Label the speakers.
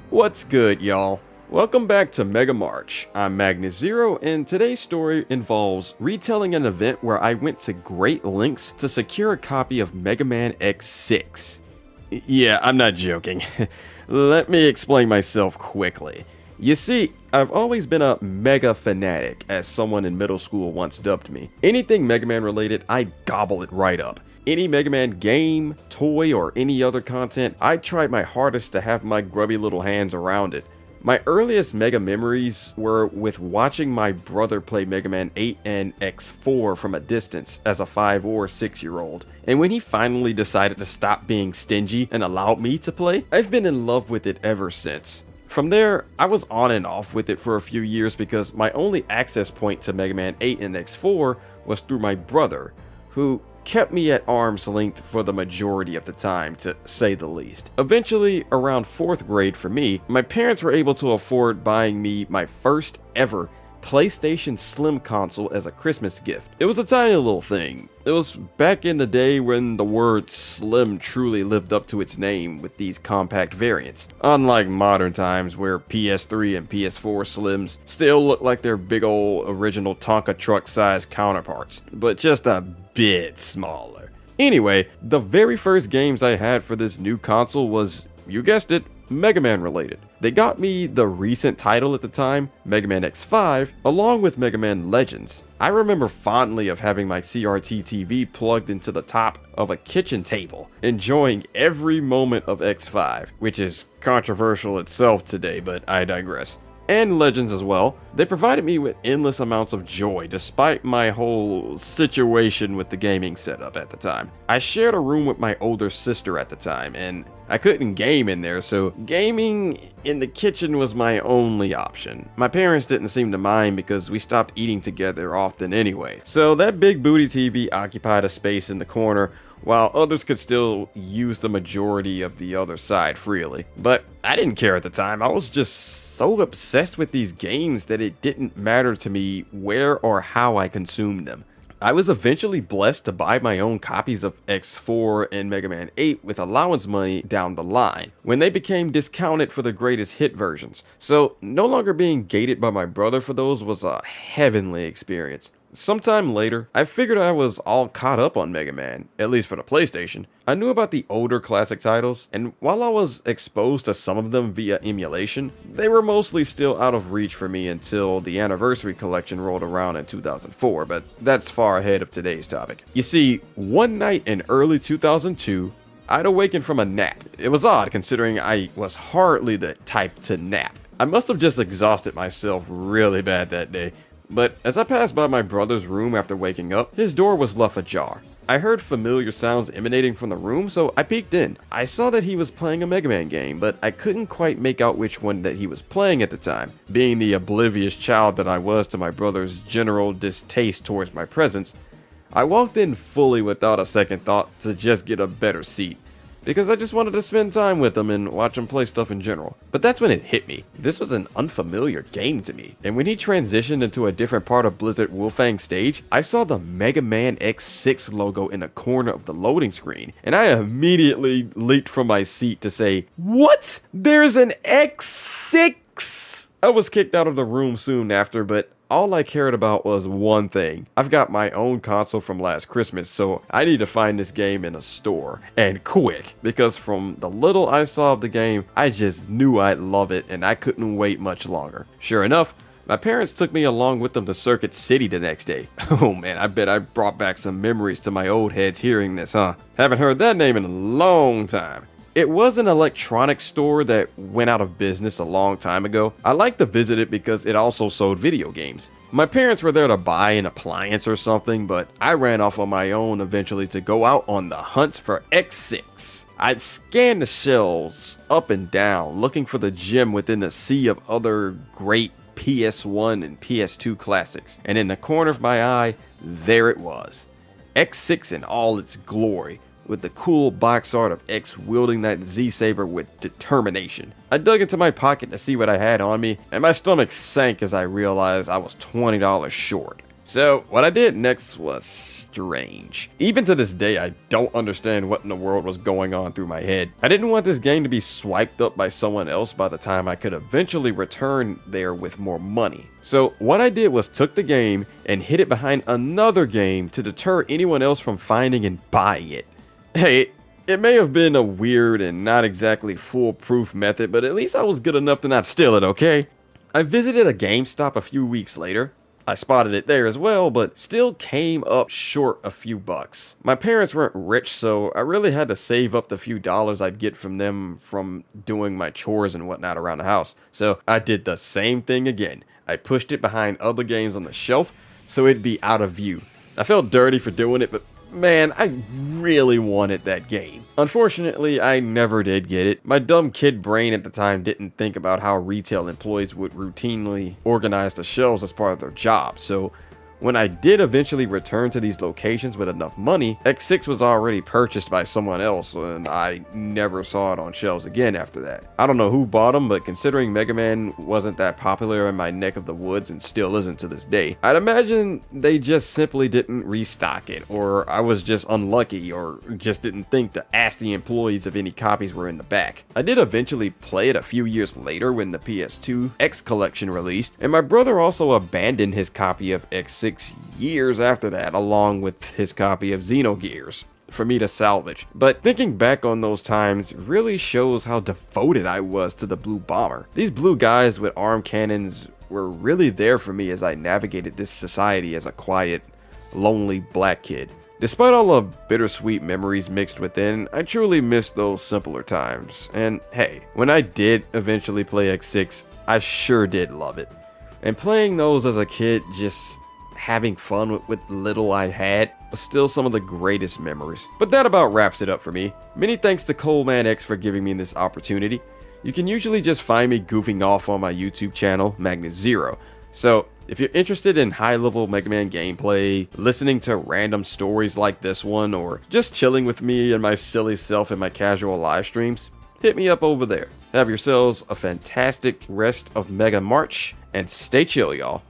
Speaker 1: What's good, y'all? Welcome back to Mega March. I'm Magnus Zero, and today's story involves retelling an event where I went to great lengths to secure a copy of Mega Man X6. Yeah, I'm not joking. Let me explain myself quickly. You see, I've always been a Mega fanatic, as someone in middle school once dubbed me. Anything Mega Man related, I gobble it right up. Any Mega Man game, toy, or any other content, I tried my hardest to have my grubby little hands around it. My earliest Mega memories were with watching my brother play Mega Man 8 and X4 from a distance as a 5 or 6 year old. And when he finally decided to stop being stingy and allowed me to play, I've been in love with it ever since. From there, I was on and off with it for a few years because my only access point to Mega Man 8 and X4 was through my brother, who kept me at arm's length for the majority of the time, to say the least. Eventually, around 4th grade for me, my parents were able to afford buying me my first ever PlayStation Slim console as a Christmas gift. It was a tiny little thing. It was back in the day when the word slim truly lived up to its name with these compact variants. Unlike modern times where PS3 and PS4 Slims still look like their big old original Tonka truck sized counterparts, but just a bit smaller. Anyway, the very first games I had for this new console was, you guessed it, Mega Man related. They got me the recent title at the time, Mega Man X5, along with Mega Man Legends. I remember fondly of having my CRT TV plugged into the top of a kitchen table, enjoying every moment of X5, which is controversial itself today, but I digress. And Legends as well. They provided me with endless amounts of joy despite my whole situation with the gaming setup at the time. I shared a room with my older sister at the time, and I couldn't game in there, so gaming in the kitchen was my only option. My parents didn't seem to mind because we stopped eating together often anyway. So that big booty TV occupied a space in the corner, while others could still use the majority of the other side freely. But I didn't care at the time. I was just so obsessed with these games that it didn't matter to me where or how I consumed them. I was eventually blessed to buy my own copies of X4 and Mega Man 8 with allowance money down the line, when they became discounted for the greatest hit versions. So no longer being gated by my brother for those was a heavenly experience. Sometime later, I figured I was all caught up on Mega Man, at least for the PlayStation. I knew about the older classic titles, and while I was exposed to some of them via emulation, they were mostly still out of reach for me until the Anniversary Collection rolled around in 2004, but that's far ahead of today's topic. You see, one night in early 2002, I'd awakened from a nap. It was odd considering I was hardly the type to nap. I must have just exhausted myself really bad that day. But as I passed by my brother's room after waking up, his door was left ajar. I heard familiar sounds emanating from the room, so I peeked in. I saw that he was playing a Mega Man game, but I couldn't quite make out which one that he was playing at the time. Being the oblivious child that I was to my brother's general distaste towards my presence, I walked in fully without a second thought to just get a better seat, because I just wanted to spend time with him and watch him play stuff in general. But that's when it hit me. This was an unfamiliar game to me. And when he transitioned into a different part of Blizzard Wolfang's stage, I saw the Mega Man X6 logo in the corner of the loading screen. And I immediately leaped from my seat to say, "What? There's an X6?" I was kicked out of the room soon after, but all I cared about was one thing. I've got my own console from last Christmas, so I need to find this game in a store, and quick, because from the little I saw of the game, I just knew I'd love it, and I couldn't wait much longer. Sure enough, my parents took me along with them to Circuit City the next day. Oh man, I bet I brought back some memories to my old heads hearing this, huh? Haven't heard that name in a long time. It was an electronics store that went out of business a long time ago. I liked to visit it because it also sold video games. My parents were there to buy an appliance or something, but I ran off on my own eventually to go out on the hunt for X6. I'd scan the shelves up and down, looking for the gem within the sea of other great PS1 and PS2 classics. And in the corner of my eye, there it was. X6 in all its glory. with the cool box art of X wielding that Z-Saber with determination. I dug into my pocket to see what I had on me, and my stomach sank as I realized I was $20 short. So what I did next was strange. Even to this day, I don't understand what in the world was going on through my head. I didn't want this game to be swiped up by someone else by the time I could eventually return there with more money. So what I did was took the game and hid it behind another game to deter anyone else from finding and buying it. Hey, it may have been a weird and not exactly foolproof method, but at least I was good enough to not steal it, okay? I visited a GameStop a few weeks later. I spotted it there as well, but still came up short a few bucks. My parents weren't rich, so I really had to save up the few dollars I'd get from them from doing my chores and whatnot around the house. So I did the same thing again. I pushed it behind other games on the shelf so it'd be out of view. I felt dirty for doing it, but man, I really wanted that game. Unfortunately, I never did get it. My dumb kid brain at the time didn't think about how retail employees would routinely organize the shelves as part of their job, so when I did eventually return to these locations with enough money, X6 was already purchased by someone else, and I never saw it on shelves again after that. I don't know who bought them, but considering Mega Man wasn't that popular in my neck of the woods and still isn't to this day, I'd imagine they just simply didn't restock it, or I was just unlucky, or just didn't think to ask the employees if any copies were in the back. I did eventually play it a few years later when the PS2 X collection released, and my brother also abandoned his copy of X6 years after that, along with his copy of Xenogears for me to salvage. But thinking back on those times really shows how devoted I was to the Blue Bomber. These blue guys with arm cannons were really there for me as I navigated this society as a quiet, lonely black kid. Despite all the bittersweet memories mixed within, I truly miss those simpler times. And hey, when I did eventually play X6, I sure did love it. And playing those as a kid, just having fun with little I had, was still some of the greatest memories. But that about wraps it up for me. Many thanks to Coleman X for giving me this opportunity. You can usually just find me goofing off on my YouTube channel, Magnus0. So if you're interested in high-level Mega Man gameplay, listening to random stories like this one, or just chilling with me and my silly self in my casual live streams, hit me up over there. Have yourselves a fantastic rest of Mega March, and stay chill, y'all.